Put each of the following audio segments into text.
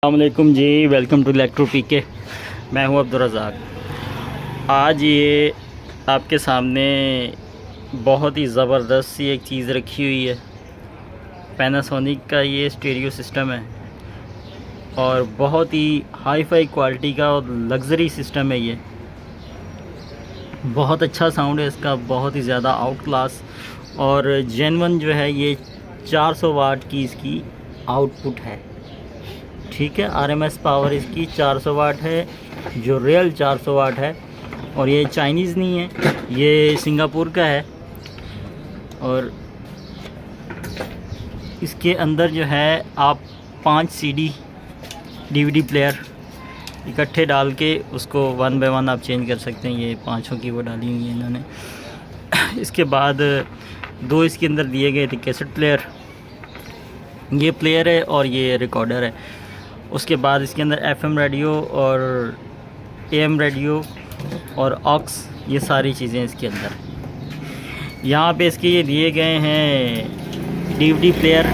अस्सलामुअलैकुम जी, welcome to electro पीके। मैं हूं अब्दुल रज़ाक। आज ये आपके सामने बहुत ही ज़बरदस्त सी एक चीज़ रखी हुई है। पैनासोनिक का ये स्टीरियो सिस्टम है और बहुत ही हाई फाई क्वालिटी का और लग्जरी सिस्टम है। ये बहुत अच्छा साउंड है इसका, बहुत ही ज़्यादा आउट क्लास और जेन्युइन जो है। ये 400 वाट की इसकी आउटपुट है, ठीक है। आरएमएस पावर इसकी 400 वाट है, जो रियल 400 वाट है। और ये चाइनीज़ नहीं है, ये सिंगापुर का है। और इसके अंदर जो है आप 5 सीडी डीवीडी प्लेयर इकट्ठे डाल के उसको 1 बाय 1 आप चेंज कर सकते हैं। ये पाँचों की वो डाली हुई है इन्होंने। इसके बाद 2 इसके अंदर दिए गए थे कैसेट प्लेयर, ये प्लेयर है और ये रिकॉर्डर है। उसके बाद इसके अंदर एफएम रेडियो और एएम रेडियो और ऑक्स, ये सारी चीज़ें इसके अंदर। यहाँ पे इसके ये दिए गए हैं डीवीडी प्लेयर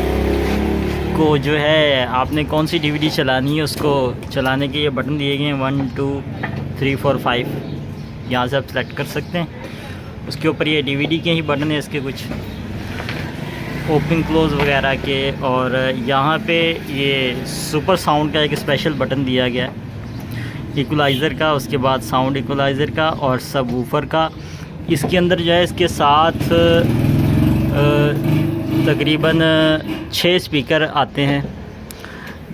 को, जो है आपने कौन सी डीवीडी चलानी है उसको चलाने के ये बटन दिए गए हैं 1 2 3 4 5। यहाँ से आप सेलेक्ट कर सकते हैं। उसके ऊपर ये डीवीडी के ही बटन है, इसके कुछ ओपन क्लोज़ वगैरह के। और यहाँ पे ये सुपर साउंड का एक स्पेशल बटन दिया गया है, इक्वलाइज़र का, उसके बाद साउंड इक्वलाइज़र का और सब वूफ़र का। इसके अंदर जो है इसके साथ तकरीबन 6 स्पीकर आते हैं,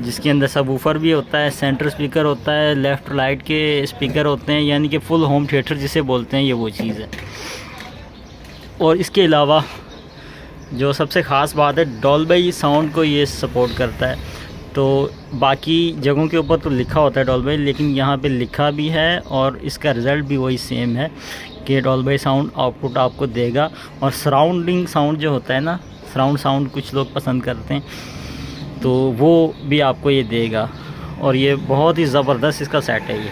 जिसके अंदर सब वूफ़र भी होता है, सेंटर स्पीकर होता है, लेफ़्ट राइट के स्पीकर होते हैं, यानी कि फुल होम थिएटर जिसे बोलते हैं, ये वो चीज़ है। और इसके अलावा जो सबसे ख़ास बात है, डॉल्बी साउंड को ये सपोर्ट करता है। तो बाकी जगहों के ऊपर तो लिखा होता है डॉल्बी, लेकिन यहाँ पे लिखा भी है और इसका रिज़ल्ट भी वही सेम है कि डॉल्बी साउंड आउटपुट आपको देगा। और सराउंडिंग साउंड जो होता है ना, सराउंड साउंड कुछ लोग पसंद करते हैं, तो वो भी आपको ये देगा। और ये बहुत ही ज़बरदस्त इसका सेट है ये।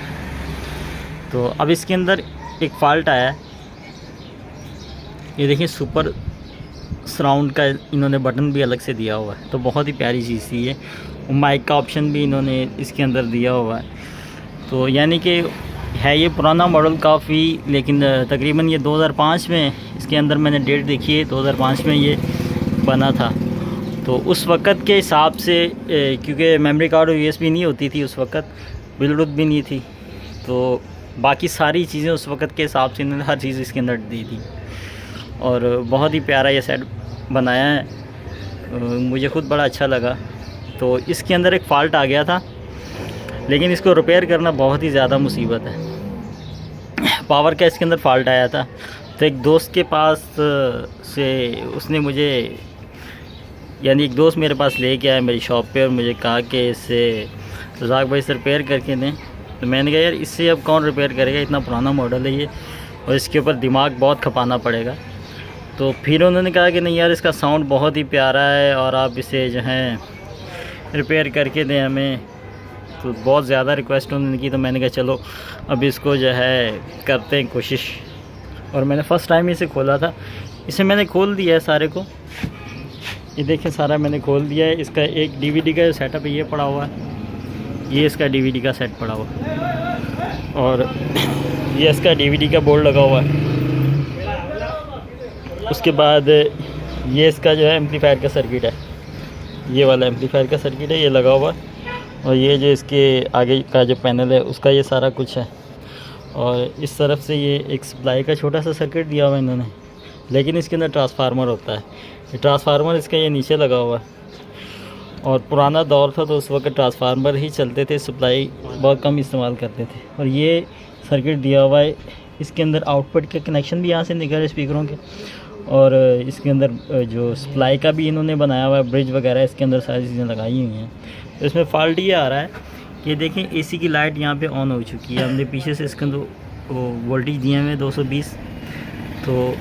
तो अब इसके अंदर एक फ़ाल्ट आया है, ये देखिए सुपर सराउंड का इन्होंने बटन भी अलग से दिया हुआ है, तो बहुत ही प्यारी चीज़ थी ये। माइक का ऑप्शन भी इन्होंने इसके अंदर दिया हुआ है। तो यानी कि है ये पुराना मॉडल काफ़ी, लेकिन तकरीबन ये 2005 में इसके अंदर मैंने डेट देखी है, 2005 में ये बना था। तो उस वक़्त के हिसाब से क्योंकि मेमोरी कार्ड और यूएसबी नहीं होती थी उस वक़्त, ब्लूटूथ भी नहीं थी, तो बाकी सारी चीज़ें उस वक़्त के हिसाब से इन्होंने हर चीज़ इसके अंदर दी थी। और बहुत ही प्यारा ये सेट बनाया है, मुझे ख़ुद बड़ा अच्छा लगा। तो इसके अंदर एक फ़ाल्ट आ गया था, लेकिन इसको रिपेयर करना बहुत ही ज़्यादा मुसीबत है। पावर का इसके अंदर फ़ाल्ट आया था, तो एक दोस्त के पास से उसने मुझे, यानी एक दोस्त मेरे पास लेके आया मेरी शॉप पे और मुझे कहा कि इससे रज़ाक भाई से रिपेयर करके दें। तो मैंने कहा यार इससे अब कौन रिपेयर करेगा, इतना पुराना मॉडल है ये और इसके ऊपर दिमाग बहुत खपाना पड़ेगा। तो फिर उन्होंने कहा कि नहीं यार, इसका साउंड बहुत ही प्यारा है और आप इसे जो है रिपेयर करके दें हमें। तो बहुत ज़्यादा रिक्वेस्ट उन्होंने की, तो मैंने कहा चलो अब इसको जो है करते हैं कोशिश। और मैंने फ़र्स्ट टाइम इसे खोला था, इसे मैंने खोल दिया है सारे को, ये देखें सारा मैंने खोल दिया है। इसका एक डीवीडी का सेटअप ये पड़ा हुआ है, ये इसका डीवीडी का सेट पड़ा हुआ है और ये इसका डीवीडी का बोर्ड लगा हुआ है। उसके बाद ये इसका जो है एम्पलीफायर का सर्किट है, ये वाला एम्पलीफायर का सर्किट है, ये लगा हुआ है। और ये जो इसके आगे का जो पैनल है उसका ये सारा कुछ है। और इस तरफ से ये एक सप्लाई का छोटा सा सर्किट दिया हुआ है इन्होंने, लेकिन इसके अंदर ट्रांसफार्मर होता है। ये ट्रांसफार्मर इसका ये नीचे लगा हुआ है। और पुराना दौर था तो उस वक्त ट्रांसफार्मर ही चलते थे, सप्लाई बहुत कम इस्तेमाल करते थे। और ये सर्किट दिया हुआ है, इसके अंदर आउटपुट के कनेक्शन भी यहाँ से निकल रहे स्पीकरों के। और इसके अंदर जो सप्लाई का भी इन्होंने बनाया हुआ है, ब्रिज वगैरह इसके अंदर सारी चीज़ें लगाई हुई हैं। तो इसमें फ़ाल्ट ये आ रहा है कि देखें एसी की लाइट यहाँ पे ऑन हो चुकी है, हमने पीछे से इसके अंदर वोल्टेज दिए हुए 220, तो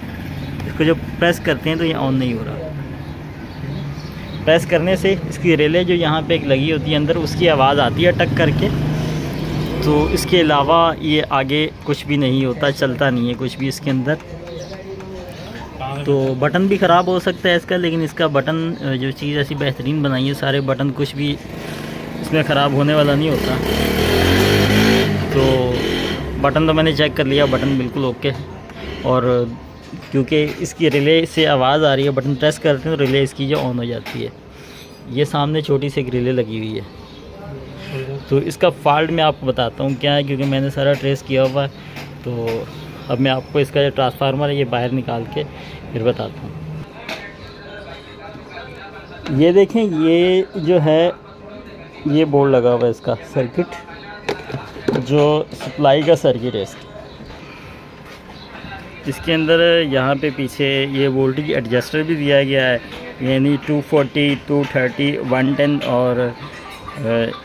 इसको जब प्रेस करते हैं तो ये ऑन नहीं हो रहा। प्रेस करने से इसकी रिले जो यहाँ पे एक लगी होती है अंदर, उसकी आवाज़ आती है टक करके। तो इसके अलावा ये आगे कुछ भी नहीं होता, चलता नहीं है कुछ भी इसके अंदर। तो बटन भी ख़राब हो सकता है इसका, लेकिन इसका बटन जो चीज़ ऐसी बेहतरीन बनाई है, सारे बटन कुछ भी इसमें ख़राब होने वाला नहीं होता। तो बटन तो मैंने चेक कर लिया, बटन बिल्कुल ओके। और क्योंकि इसकी रिले से आवाज़ आ रही है, बटन प्रेस करते हैं तो रिले इसकी जो ऑन हो जाती है। ये सामने छोटी सी एक रिले लगी हुई है। तो इसका फॉल्ट मैं आपको बताता हूँ क्या है, क्योंकि मैंने सारा ट्रेस किया हुआ है। तो अब मैं आपको इसका जो ट्रांसफार्मर है ये बाहर निकाल के फिर बताता हूँ। ये देखें, ये जो है ये बोर्ड लगा हुआ है इसका सर्किट, जो सप्लाई का सर्किट है इसके अंदर यहाँ पे पीछे ये वोल्टेज एडजस्टर भी दिया गया है, यानी 240, 230, 110 और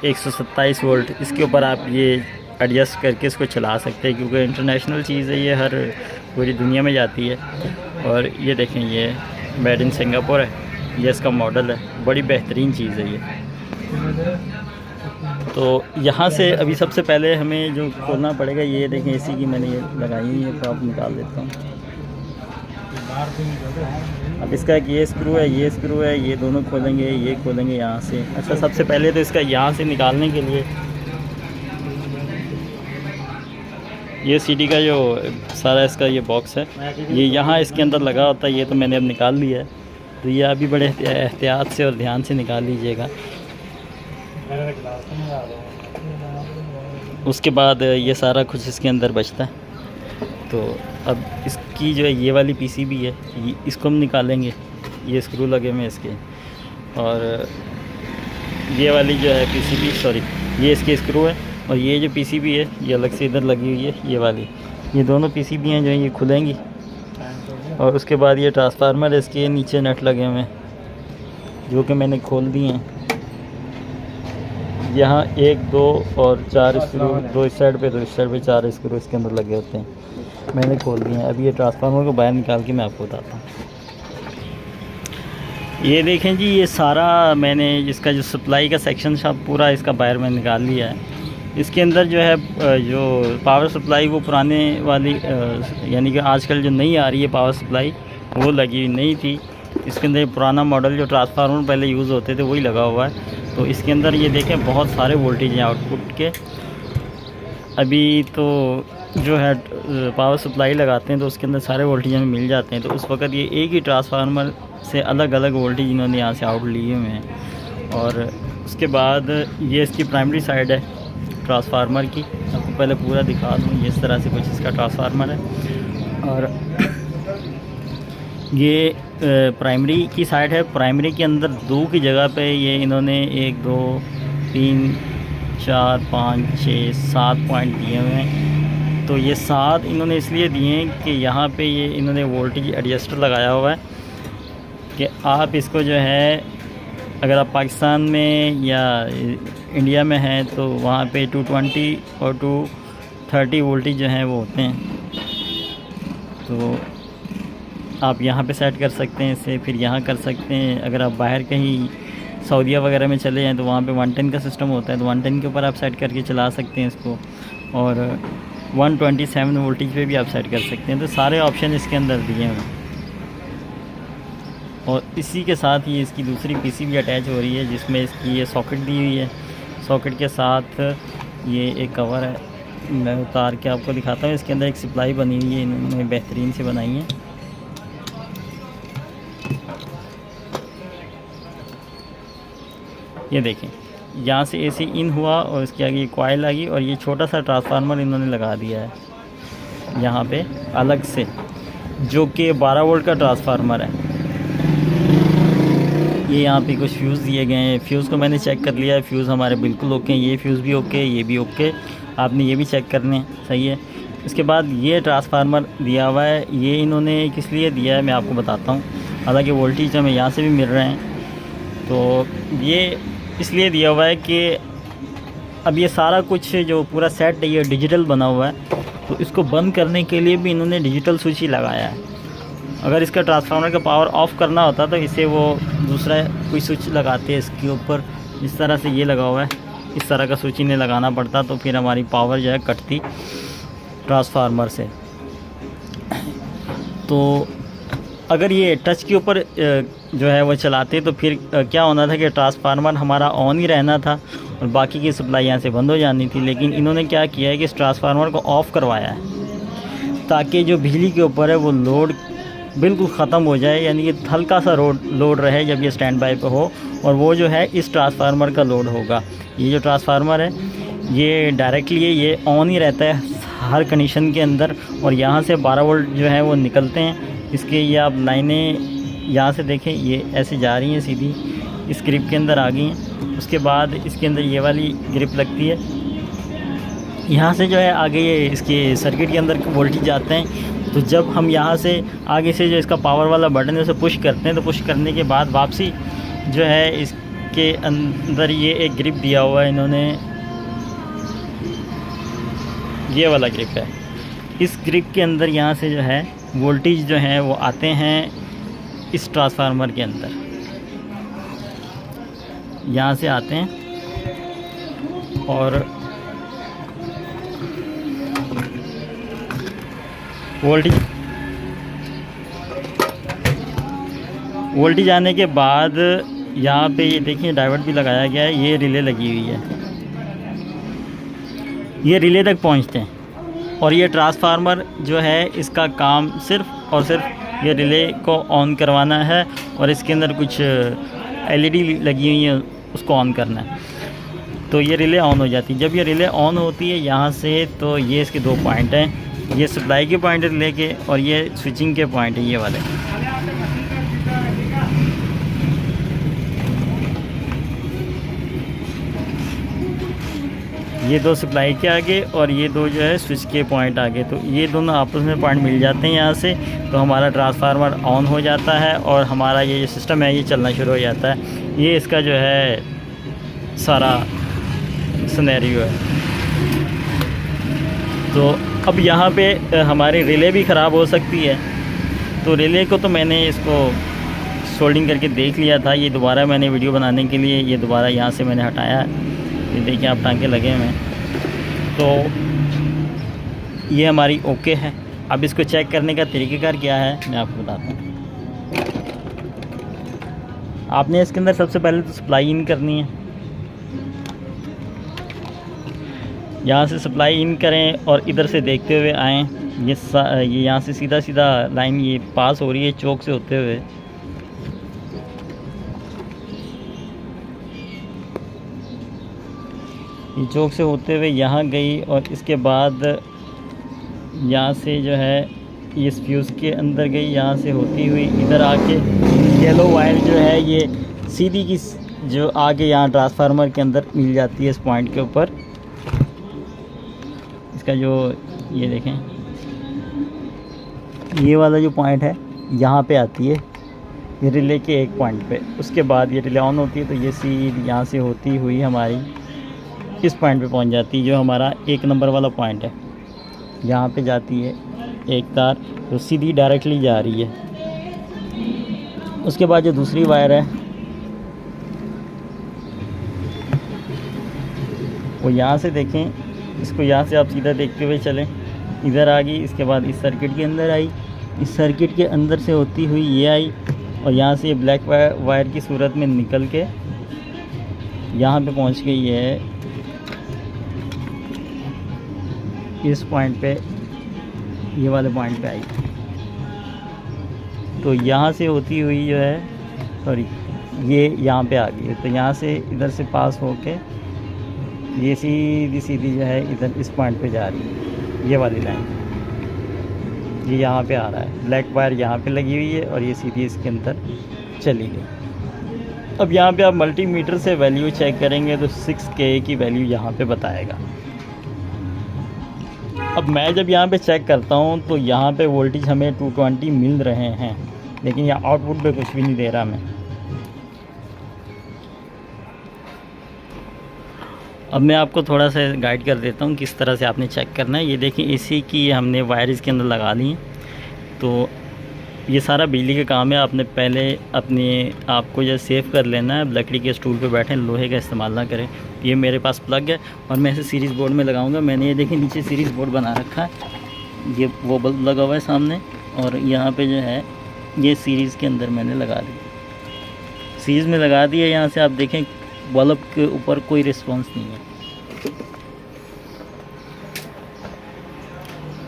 127 वोल्ट। इसके ऊपर आप ये एडजस्ट करके इसको चला सकते हैं, क्योंकि इंटरनेशनल चीज़ है, ये हर पूरी दुनिया में जाती है। और ये देखें, ये मेड इन सिंगापुर है, ये इसका मॉडल है, बड़ी बेहतरीन चीज़ है ये। तो यहाँ से अभी सबसे पहले हमें जो खोलना पड़ेगा, ये देखें एसी की मैंने ये लगाई है, ये प्रॉप निकाल देता हूँ। अब इसका एक ये स्क्रू है, ये स्क्रू है, ये दोनों खोलेंगे, ये खोलेंगे यहाँ से। अच्छा, सबसे पहले तो इसका यहाँ से निकालने के लिए ये सीडी का जो सारा इसका ये बॉक्स है, ये यहाँ इसके अंदर लगा होता है। ये तो मैंने अब निकाल लिया है, तो ये अभी बड़े एहतियात से और ध्यान से निकाल लीजिएगा। उसके बाद ये सारा कुछ इसके अंदर बचता है। तो अब इसकी जो है ये वाली पीसीबी है, इसको हम निकालेंगे, ये स्क्रू लगे हुए हैं इसके। और ये वाली जो है पीसीबी, सॉरी, ये इसके स्क्रू है। और ये जो पीसीबी है ये अलग से इधर लगी हुई है, ये वाली। ये दोनों पीसीबी हैं जो ये खुलेंगी। और उसके बाद ये ट्रांसफार्मर है, इसके नीचे नट लगे हुए हैं, जो कि मैंने खोल दिए हैं। यहाँ 1, 2 और 4 स्क्रू, 2 इस साइड पे, 2 इस साइड पे, 4 स्क्रू इसके अंदर लगे होते हैं, मैंने खोल दिए हैं। अभी ये ट्रांसफार्मर को बाहर निकाल के मैं आपको बताता हूँ। ये देखें जी, ये सारा मैंने इसका जो सप्लाई का सेक्शन था पूरा इसका बाहर मैंने निकाल लिया है। इसके अंदर जो है जो पावर सप्लाई वो पुराने वाली यानी कि आजकल जो नई आ रही है पावर सप्लाई, वो लगी नहीं थी। इसके अंदर पुराना मॉडल जो ट्रांसफार्मर पहले यूज़ होते थे वही लगा हुआ है। तो इसके अंदर ये देखें बहुत सारे वोल्टेज हैं आउटपुट के। अभी तो जो है पावर सप्लाई लगाते हैं तो उसके अंदर सारे वोल्टेज हमें मिल जाते हैं। तो उस वक्त ये एक ही ट्रांसफार्मर से अलग अलग वोल्टेज इन्होंने यहाँ से आउट लिए हुए हैं। और उसके बाद ये इसकी प्राइमरी साइड है ट्रांसफार्मर की, आपको पहले पूरा दिखा दूँ। ये इस तरह से कुछ इसका ट्रांसफार्मर है। और ये प्राइमरी की साइड है। प्राइमरी के अंदर 2 की जगह पे ये इन्होंने 1, 2, 3, 4, 5, 6, 7 पॉइंट दिए हुए हैं। तो ये 7 इन्होंने इसलिए दिए हैं कि यहाँ पे ये इन्होंने वोल्टेज एडजस्टर लगाया हुआ है कि आप इसको जो है, अगर आप पाकिस्तान में या इंडिया में हैं तो वहाँ पे 220 और 230 वोल्टेज जो हैं वो होते हैं। तो आप यहाँ पे सेट कर सकते हैं इसे, फिर यहाँ कर सकते हैं। अगर आप बाहर कहीं सऊदीया वगैरह में चले जाएँ तो वहाँ पे 110 का सिस्टम होता है, तो 110 के ऊपर आप सेट करके चला सकते हैं इसको। और 127 वोल्टेज पे भी आप सेट कर सकते हैं। तो सारे ऑप्शन इसके अंदर दिए हैं। और इसी के साथ ही इसकी दूसरी पीसीबी अटैच हो रही है, जिसमें इसकी ये सॉकेट दी हुई है। सॉकेट के साथ ये एक कवर है, मैं उतार के आपको दिखाता हूँ। इसके अंदर एक सप्लाई बनी हुई है, इन्होंने बेहतरीन से बनाई है। ये देखें, यहाँ से एसी इन हुआ और इसके आगे ये कॉइल आ गई और ये छोटा सा ट्रांसफार्मर इन्होंने लगा दिया है यहाँ पे अलग से, जो कि 12 वोल्ट का ट्रांसफार्मर है। ये यहाँ पे कुछ फ्यूज़ दिए गए हैं। फ्यूज़ को मैंने चेक कर लिया है, फ्यूज़ हमारे बिल्कुल ओके हैं। ये फ्यूज़ भी ओके, ये भी ओके, आपने ये भी चेक करने हैं, सही है। इसके बाद ये ट्रांसफार्मर दिया हुआ है, ये इन्होंने किस लिए दिया है मैं आपको बताता हूँ। हालांकि वोल्टेज हमें यहाँ से भी मिल रहे हैं, तो ये इसलिए दिया हुआ है कि अब ये सारा कुछ जो पूरा सेट है ये डिजिटल बना हुआ है, तो इसको बंद करने के लिए भी इन्होंने डिजिटल स्विच ही लगाया है। अगर इसका ट्रांसफार्मर का पावर ऑफ़ करना होता तो इसे वो दूसरा कोई स्विच लगाते हैं इसके ऊपर, इस तरह से ये लगा हुआ है, इस तरह का स्विच इन्हें लगाना पड़ता, तो फिर हमारी पावर जो है कटती ट्रांसफार्मर से। तो अगर ये टच के ऊपर जो है वो चलाते तो फिर क्या होना था कि ट्रांसफार्मर हमारा ऑन ही रहना था और बाकी की सप्लाई यहाँ से बंद हो जानी थी। लेकिन इन्होंने क्या किया है कि इस ट्रांसफार्मर को ऑफ़ करवाया है ताकि जो बिजली के ऊपर है वो लोड बिल्कुल ख़त्म हो जाए, यानी कि हल्का सा लोड रहे जब ये स्टैंड बाय पे हो, और वो जो है इस ट्रांसफार्मर का लोड होगा। ये जो ट्रांसफार्मर है ये डायरेक्टली ये ऑन ही रहता है हर कंडीशन के अंदर, और यहाँ से 12 वोल्ट जो है वो निकलते हैं इसके। ये आप लाइनें यहाँ से देखें, ये ऐसे जा रही हैं सीधी इस ग्रिप के अंदर आ गई हैं। उसके बाद इसके अंदर ये वाली ग्रिप लगती है, यहाँ से जो है आगे ये इसके सर्किट के अंदर वोल्टेज जाते हैं। तो जब हम यहाँ से आगे से जो इसका पावर वाला बटन है उसे पुश करते हैं, तो पुश करने के बाद वापसी जो है इसके अंदर ये एक ग्रिप दिया हुआ है इन्होंने, ये वाला ग्रिप है। इस ग्रिप के अंदर यहाँ से जो है वोल्टेज जो है वो आते हैं इस ट्रांसफार्मर के अंदर, यहाँ से आते हैं और वोल्टेज आने के बाद यहाँ पे ये देखिए डायोड भी लगाया गया है, ये रिले लगी हुई है, ये रिले तक पहुँचते हैं। और ये ट्रांसफार्मर जो है इसका काम सिर्फ़ और सिर्फ ये रिले को ऑन करवाना है, और इसके अंदर कुछ एलईडी लगी हुई है उसको ऑन करना है, तो ये रिले ऑन हो जाती है। जब ये रिले ऑन होती है यहाँ से, तो ये इसके 2 पॉइंट हैं, ये सप्लाई के पॉइंट रिले के और ये स्विचिंग के पॉइंट है ये वाले। ये 2 सप्लाई के आगे और ये 2 जो है स्विच के पॉइंट आगे, तो ये दोनों आपस में पॉइंट मिल जाते हैं यहाँ से, तो हमारा ट्रांसफार्मर ऑन हो जाता है और हमारा ये जो सिस्टम है ये चलना शुरू हो जाता है। ये इसका जो है सारा सिनेरियो है। तो अब यहाँ पे हमारी रिले भी ख़राब हो सकती है, तो रिले को तो मैंने इसको सोल्डिंग करके देख लिया था। ये दोबारा मैंने वीडियो बनाने के लिए ये दोबारा यहाँ से मैंने हटाया है, ये देखिए आप टांके लगे हुए हैं। तो ये हमारी ओके है। अब इसको चेक करने का तरीक़ेकार क्या है मैं आपको बताता हूँ। आपने इसके अंदर सबसे पहले तो सप्लाई इन करनी है, यहाँ से सप्लाई इन करें और इधर से देखते हुए आएँ। ये यहाँ से सीधा सीधा लाइन ये पास हो रही है चौक से होते हुए, ये चौक से होते हुए यहाँ गई, और इसके बाद यहाँ से जो है ये फ्यूज़ के अंदर गई, यहाँ से होती हुई इधर आके येलो वायर जो है ये सीधी की जो आगे यहाँ ट्रांसफार्मर के अंदर मिल जाती है इस पॉइंट के ऊपर। इसका जो ये देखें ये वाला जो पॉइंट है यहाँ पे आती है ये रिले के एक पॉइंट पे। उसके बाद ये रिले ऑन होती है, तो ये सीध यहाँ से होती हुई हमारी इस पॉइंट पे पहुँच जाती है जो हमारा 1 नंबर वाला पॉइंट है। यहाँ पे जाती है एक तार जो सीधी डायरेक्टली जा रही है। उसके बाद जो दूसरी वायर है वो यहाँ से देखें, इसको यहाँ से आप सीधा देखते हुए चलें, इधर आ गई। इसके बाद इस सर्किट के अंदर आई, इस सर्किट के अंदर से होती हुई ये आई, और यहाँ से ये ब्लैक वायर की सूरत में निकल के यहाँ पे पहुँच गई है इस पॉइंट पे, ये वाले पॉइंट पे आई। तो यहाँ से होती हुई जो है सॉरी ये यहाँ पे आ गई, तो यहाँ से इधर से पास होके ये सीधी सीधी जो है इधर इस पॉइंट पे जा रही है। ये वाली लाइन ये यहाँ पे आ रहा है, ब्लैक वायर यहाँ पे लगी हुई है और ये सीधी इसके अंदर चली गई। अब यहाँ पे आप मल्टीमीटर से वैल्यू चेक करेंगे तो 6K की वैल्यू यहाँ पे बताएगा। अब मैं जब यहाँ पे चेक करता हूँ तो यहाँ पे वोल्टेज हमें 220 मिल रहे हैं, लेकिन यहाँ आउटपुट पे कुछ भी नहीं दे रहा मैं। अब मैं आपको थोड़ा सा गाइड कर देता हूँ किस तरह से आपने चेक करना है। ये देखिए एसी की हमने वायर इसके अंदर लगा ली है, तो ये सारा बिजली का काम है। आपने पहले अपने आपको जो सेव कर लेना है, लकड़ी के स्टूल पे बैठें, लोहे का इस्तेमाल ना करें। ये मेरे पास प्लग है और मैं इसे सीरीज़ बोर्ड में लगाऊंगा। मैंने ये देखिए नीचे सीरीज़ बोर्ड बना रखा है, ये वो बल्ब लगा हुआ है सामने, और यहाँ पे जो है ये सीरीज़ के अंदर मैंने लगा दी, सीरीज़ में लगा दी है। यहाँ से आप देखें बल्ब के ऊपर कोई रिस्पांस नहीं है।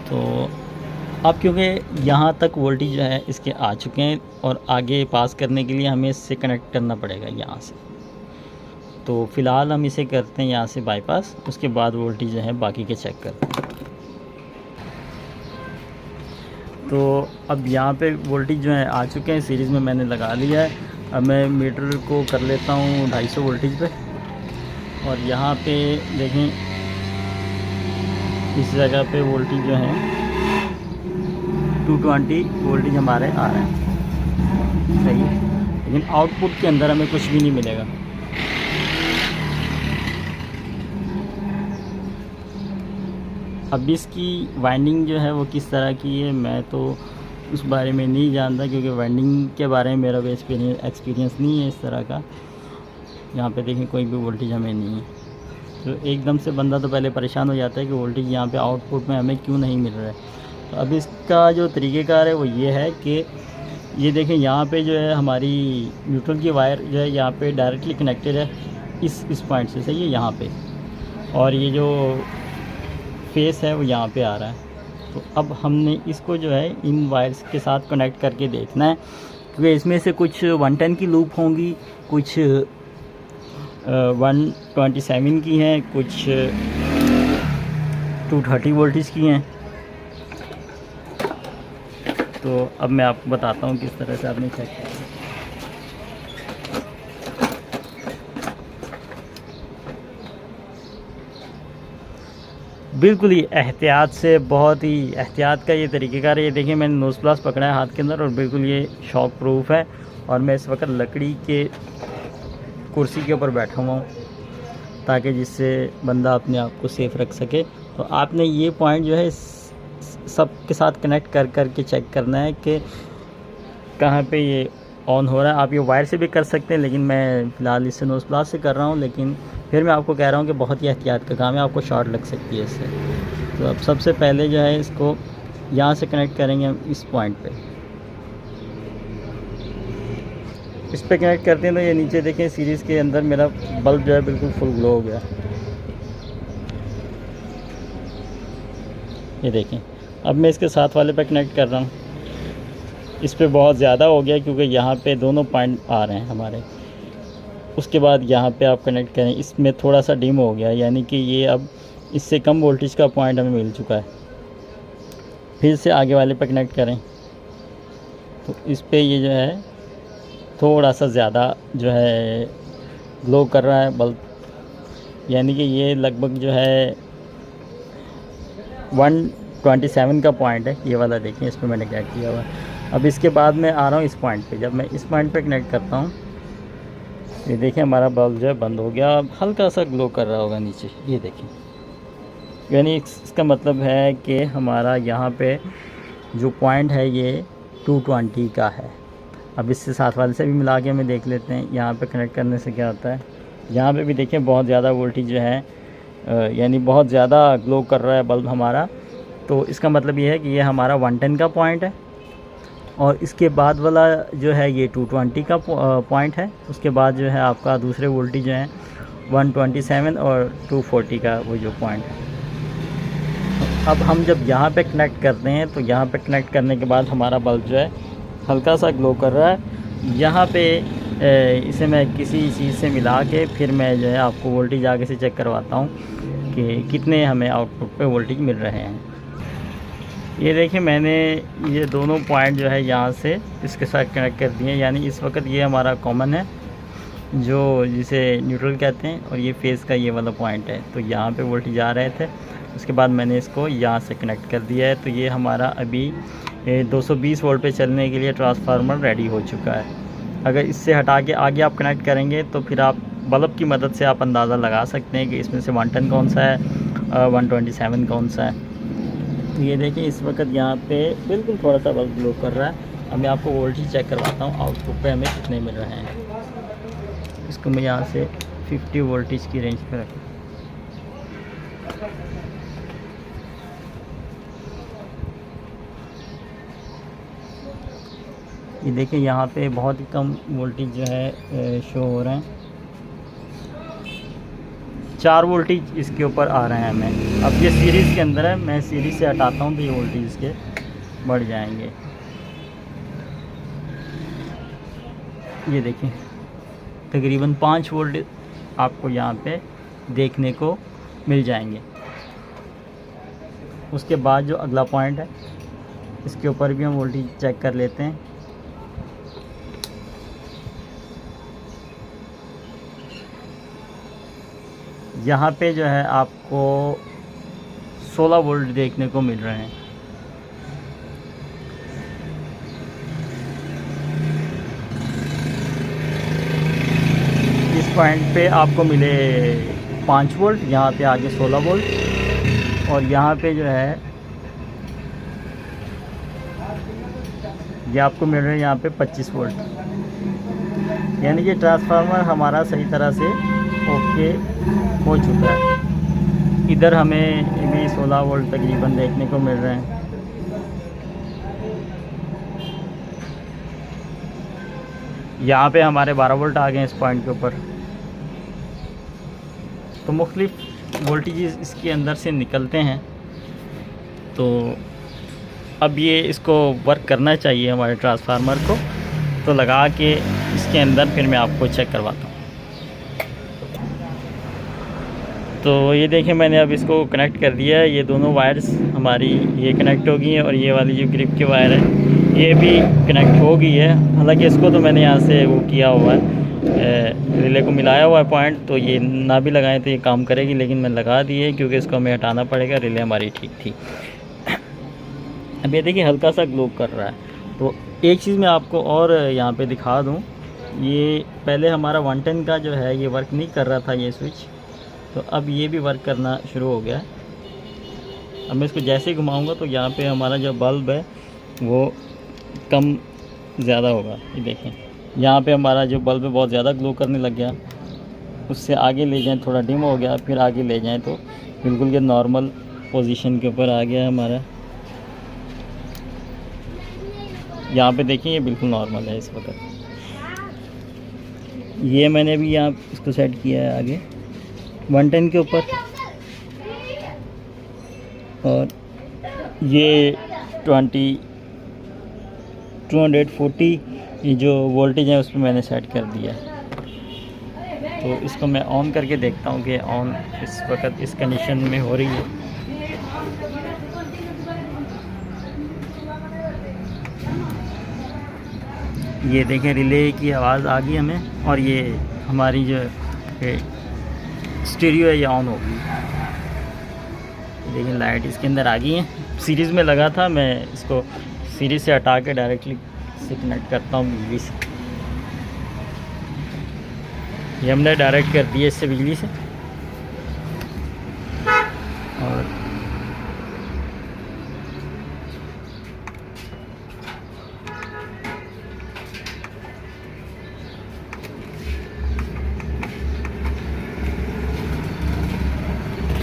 तो अब क्योंकि यहाँ तक वोल्टेज जो है इसके आ चुके हैं और आगे पास करने के लिए हमें इससे कनेक्ट करना पड़ेगा यहाँ से। तो फ़िलहाल हम इसे करते हैं यहाँ से बाईपास, उसके बाद वोल्टेज जो है बाकी के चेक करते हैं। तो अब यहाँ पे वोल्टेज जो है आ चुके हैं, सीरीज़ में मैंने लगा लिया है। अब मैं मीटर को कर लेता हूँ 250 वोल्टेज पे, और यहाँ पे देखें इस जगह पे वोल्टेज जो है 220 वोल्टेज हमारे आ रहे हैं, सही है। लेकिन आउटपुट के अंदर हमें कुछ भी नहीं मिलेगा। अब इसकी वाइंडिंग जो है वो किस तरह की है मैं तो उस बारे में नहीं जानता, क्योंकि वाइंडिंग के बारे में मेरा कोई एक्सपीरियंस नहीं है इस तरह का। यहाँ पे देखें कोई भी वोल्टेज हमें नहीं है, तो एकदम से बंदा तो पहले परेशान हो जाता है कि वोल्टेज यहाँ पे आउटपुट में हमें क्यों नहीं मिल रहा है। तो अब इसका जो तरीक़ेकार है वो ये है कि ये देखें यहाँ पे जो है हमारी न्यूट्रल की वायर जो है यहाँ पे डायरेक्टली कनेक्टेड है इस पॉइंट से, सही है, यहाँ पे, और ये जो फेस है वो यहाँ पे आ रहा है। तो अब हमने इसको जो है इन वायर्स के साथ कनेक्ट करके देखना है, क्योंकि इसमें से कुछ 110 की लूप होंगी, कुछ 127 की हैं, कुछ 230 वोल्टेज की हैं। तो अब मैं आपको बताता हूँ किस तरह से आपने चेक करना है। बिल्कुल ही एहतियात से, बहुत ही एहतियात का ये तरीक़ेकार है। ये देखिए मैंने नोज़ प्लस पकड़ा है हाथ के अंदर और बिल्कुल ये शॉक प्रूफ है, और मैं इस वक्त लकड़ी के कुर्सी के ऊपर बैठा हुआ हूँ ताकि जिससे बंदा अपने आप को सेफ़ रख सके। तो आपने ये पॉइंट जो है सब के साथ कनेक्ट कर के चेक करना है कि कहाँ पे ये ऑन हो रहा है। आप ये वायर से भी कर सकते हैं, लेकिन मैं फ़िलहाल इससे नोज़ प्लस से कर रहा हूँ। लेकिन फिर मैं आपको कह रहा हूँ कि बहुत ही एहतियात का काम है, आपको शॉर्ट लग सकती है इससे। तो अब सबसे पहले जो है इसको यहाँ से कनेक्ट करेंगे हम इस पॉइंट पे। इस पे कनेक्ट करते हैं तो ये नीचे देखें सीरीज़ के अंदर मेरा बल्ब जो है बिल्कुल फुल ग्लो हो गया। ये देखें, अब मैं इसके साथ वाले पे कनेक्ट कर रहा हूँ। इस पे बहुत ज़्यादा हो गया क्योंकि यहाँ पे दोनों पॉइंट आ रहे हैं हमारे। उसके बाद यहाँ पे आप कनेक्ट करें, इसमें थोड़ा सा डिम हो गया, यानी कि ये अब इससे कम वोल्टेज का पॉइंट हमें मिल चुका है। फिर से आगे वाले पे कनेक्ट करें तो इस पे ये जो है थोड़ा सा ज़्यादा जो है ग्लो कर रहा है बल्ब, यानी कि ये लगभग जो है 127 का पॉइंट है। ये वाला देखिए, इस पर मैंने क्या किया हुआ है। अब इसके बाद मैं आ रहा हूँ इस पॉइंट पे। जब मैं इस पॉइंट पे कनेक्ट करता हूँ, ये देखिए हमारा बल्ब जो है बंद हो गया। अब हल्का सा ग्लो कर रहा होगा नीचे, ये देखिए, यानी इसका मतलब है कि हमारा यहाँ पे जो पॉइंट है ये 220 का है। अब इससे साथ वाले से भी मिला के हमें देख लेते हैं यहाँ पे कनेक्ट करने से क्या होता है। यहाँ पे भी देखिए बहुत ज़्यादा वोल्टेज जो है यानी बहुत ज़्यादा ग्लो कर रहा है बल्ब हमारा। तो इसका मतलब ये है कि ये हमारा 110 का पॉइंट है, और इसके बाद वाला जो है ये 220 का पॉइंट है। उसके बाद जो है आपका दूसरे वोल्टेज जो है 127 और 240 का वो जो पॉइंट है। अब हम जब यहाँ पे कनेक्ट करते हैं तो यहाँ पे कनेक्ट करने के बाद हमारा बल्ब जो है हल्का सा ग्लो कर रहा है। यहाँ पे इसे मैं किसी चीज़ से मिला के फिर मैं जो है आपको वोल्टेज आगे से चेक करवाता हूँ कि कितने हमें आउटपुट पे वोल्टेज मिल रहे हैं। ये देखिए मैंने ये दोनों पॉइंट जो है यहाँ से इसके साथ कनेक्ट कर दिए, यानी इस वक्त ये हमारा कॉमन है जो जिसे न्यूट्रल कहते हैं, और ये फेस का ये वाला पॉइंट है। तो यहाँ पे वोल्टेज आ रहे थे, उसके बाद मैंने इसको यहाँ से कनेक्ट कर दिया है। तो ये हमारा अभी 220 वोल्ट पे चलने के लिए ट्रांसफार्मर रेडी हो चुका है। अगर इससे हटा के आगे आप कनेक्ट करेंगे तो फिर आप बल्ब की मदद से आप अंदाज़ा लगा सकते हैं कि इसमें से 110 कौन सा है, 127 कौन सा है। ये देखिए इस वक्त यहाँ पे बिल्कुल थोड़ा सा बल्ब ग्लो कर रहा है। अब मैं आपको वोल्टेज चेक करवाता हूँ आउटपुट पे हमें कितने मिल रहे हैं। इसको मैं यहाँ से 50 वोल्टेज की रेंज पे रखूँ। ये देखिए यहाँ पे बहुत ही कम वोल्टेज जो है शो हो रहे हैं। 4 वोल्टेज इसके ऊपर आ रहे हैं हमें। अब ये सीरीज़ के अंदर है, मैं सीरीज़ से हटाता हूँ तो ये वोल्टेज इसके बढ़ जाएंगे। ये देखिए तकरीबन 5 वोल्ट आपको यहाँ पे देखने को मिल जाएंगे। उसके बाद जो अगला पॉइंट है इसके ऊपर भी हम वोल्टेज चेक कर लेते हैं। यहाँ पे जो है आपको 16 वोल्ट देखने को मिल रहे हैं। इस पॉइंट पे आपको मिले 5 वोल्ट, यहाँ पे आगे 16 वोल्ट, और यहाँ पे जो है ये आपको मिल रहे हैं यहाँ पे 25 वोल्ट। यानी कि ट्रांसफार्मर हमारा सही तरह से ओके हो चुका है। इधर हमें भी 16 वोल्ट तकरीबन देखने को मिल रहे हैं। यहाँ पे हमारे 12 वोल्ट आ गए इस पॉइंट के ऊपर। तो मुख्तलिफ वोल्टेज इसके अंदर से निकलते हैं। तो अब ये इसको वर्क करना चाहिए हमारे ट्रांसफार्मर को, तो लगा के इसके अंदर फिर मैं आपको चेक करवाता हूँ। तो ये देखें मैंने अब इसको कनेक्ट कर दिया है। ये दोनों वायर्स हमारी ये कनेक्ट हो गई हैं और ये वाली जो ग्रिप की वायर है ये भी कनेक्ट हो गई है। हालांकि इसको तो मैंने यहाँ से वो किया हुआ है, रिले को मिलाया हुआ है पॉइंट, तो ये ना भी लगाएं तो ये काम करेगी, लेकिन मैं लगा दी है क्योंकि इसको हमें हटाना पड़ेगा। रिले हमारी ठीक थी। अब ये देखिए हल्का सा ग्लो कर रहा है। तो एक चीज़ मैं आपको और यहाँ पे दिखा दूँ, ये पहले हमारा 110 का जो है ये वर्क नहीं कर रहा था ये स्विच, तो अब ये भी वर्क करना शुरू हो गया है। अब मैं इसको जैसे ही घुमाऊँगा तो यहाँ पे हमारा जो बल्ब है वो कम ज़्यादा होगा। ये देखें यहाँ पे हमारा जो बल्ब है बहुत ज़्यादा ग्लो करने लग गया। उससे आगे ले जाएं थोड़ा डिम हो गया, फिर आगे ले जाएं तो बिल्कुल ये नॉर्मल पोजीशन के ऊपर आ गया है हमारा। यहाँ पे देखिए ये बिल्कुल नॉर्मल है इस वक्त। ये मैंने भी यहाँ इसको सेट किया है आगे 110 के ऊपर, और ये 240 ये जो वोल्टेज है उस पर मैंने सेट कर दिया। तो इसको मैं ऑन करके देखता हूँ कि ऑन इस वक्त इस कंडीशन में हो रही है। ये देखें रिले की आवाज़ आ गई हमें, और ये हमारी जो स्टीरियो है ये ऑन हो गई। देखिए लाइट इसके अंदर आ गई है। सीरीज़ में लगा था, मैं इसको सीरीज़ से हटा के डायरेक्टली से कनेक्ट करता हूँ बिजली से। ये हमने डायरेक्ट कर दिया इससे बिजली से। और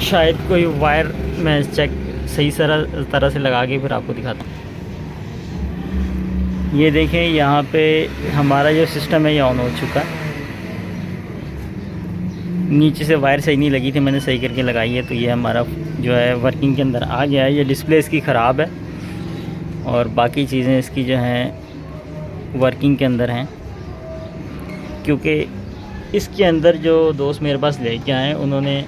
शायद कोई वायर मैं चेक सही तरह से लगा के फिर आपको दिखाता हूँ। ये देखें यहाँ पे हमारा जो सिस्टम है ये ऑन हो चुका है। नीचे से वायर सही नहीं लगी थी, मैंने सही करके लगाई है, तो ये हमारा जो है वर्किंग के अंदर आ गया है। ये डिस्प्ले इसकी ख़राब है और बाकी चीज़ें इसकी जो हैं वर्किंग के अंदर हैं, क्योंकि इसके अंदर जो दोस्त मेरे पास लेके आए उन्होंने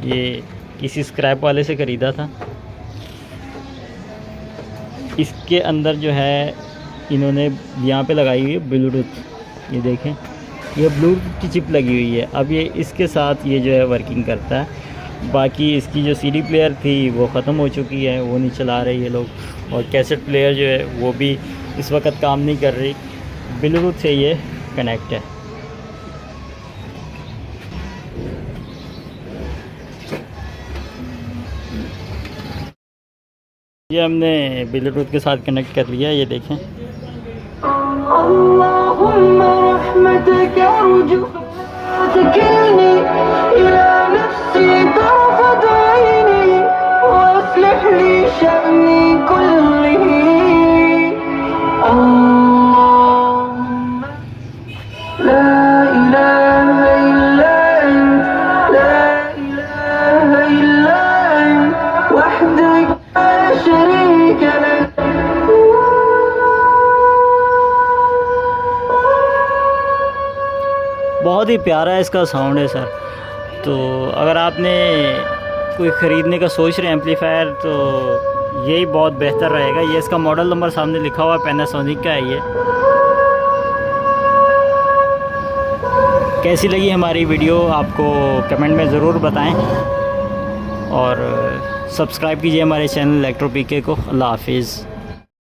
ये किसी स्क्रैप वाले से ख़रीदा था। इसके अंदर जो है इन्होंने यहाँ पे लगाई हुई है ब्लूटूथ। ये देखें ये ब्लूटूथ की चिप लगी हुई है। अब ये इसके साथ ये जो है वर्किंग करता है। बाकी इसकी जो सीडी प्लेयर थी वो ख़त्म हो चुकी है, वो नहीं चला रहे ये लोग, और कैसेट प्लेयर जो है वो भी इस वक्त काम नहीं कर रही। ब्लूटूथ से ये कनेक्ट है। ये हमने ब्लूटूथ के साथ कनेक्ट कर लिया। ये देखें बहुत ही प्यारा है इसका साउंड है सर। तो अगर आपने कोई ख़रीदने का सोच रहे हैं एम्पलीफायर तो यही बहुत बेहतर रहेगा। ये इसका मॉडल नंबर सामने लिखा हुआ है, पैनासोनिक का है ये। कैसी लगी हमारी वीडियो आपको कमेंट में ज़रूर बताएं और सब्सक्राइब कीजिए हमारे चैनल इलेक्ट्रो पीके को। अल्लाह हाफिज़।